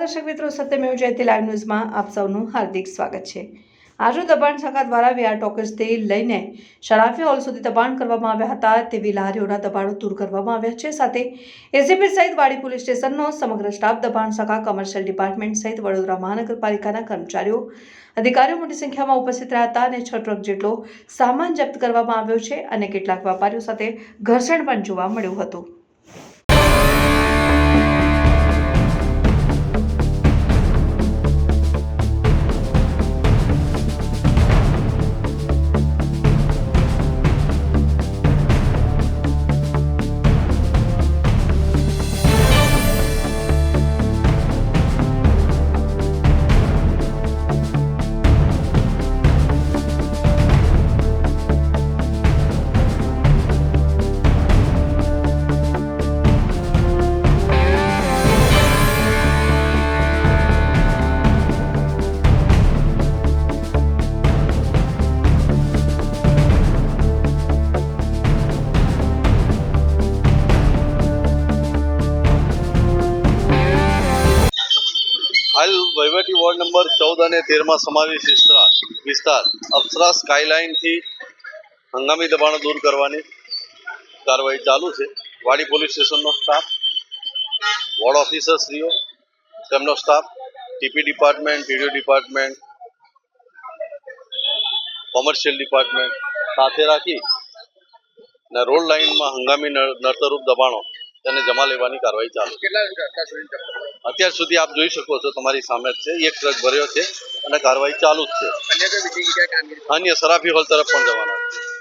દર્શક મિત્રો, સત્યમેવ જયતે લાઈવ ન્યૂઝમાં આપ સૌનું હાર્દિક સ્વાગત છે। આજરોજ દબાણ શાખા દ્વારા વીઆર ટોકીઝથી લઈને શરાફી હોલ સુધી દબાણ કરવામાં આવ્યા હતા। તેવી લારીઓના દબાણો દૂર કરવામાં આવ્યા છે। સાથે એસીપી સહિત વાડી પોલીસ સ્ટેશનનો સમગ્ર સ્ટાફ, દબાણ શાખા, કોમર્શિયલ ડિપાર્ટમેન્ટ સહિત વડોદરા મહાનગરપાલિકાના કર્મચારીઓ, અધિકારીઓ મોટી સંખ્યામાં ઉપસ્થિત રહ્યા હતા અને 6 ટ્રક જેટલો સામાન જપ્ત કરવામાં આવ્યો છે અને કેટલાક વેપારીઓ સાથે ઘર્ષણ પણ જોવા મળ્યું હતું। હાલ વહીવટી વોર્ડ નંબર 14 અને 13 સમાવેશ વિસ્તાર અપ્સરા સ્કાયલાઇનથી હંગામી દબાણો દૂર કરવાની કાર્યવાહી ચાલુ છે। વાડી પોલીસ સ્ટેશનનો સ્ટાફ, વોર્ડ ઓફિસરશ્રીઓ, તેમનો staff, TP department, TDO department, commercial department સાથે રાખી અને રોડ લાઇનમાં હંગામી નડતરરૂપ દબાણો તેને જમા લેવાની કાર્યવાહી ચાલુ છે। અત્યાર સુધી આપ જોઈ શકો છો, તમારી સામે જ છે, એક ટ્રક ભર્યો છે અને કાર્યવાહી ચાલુ જ છે। અન્ય શરાફી હોલ તરફ પણ જવાના છે।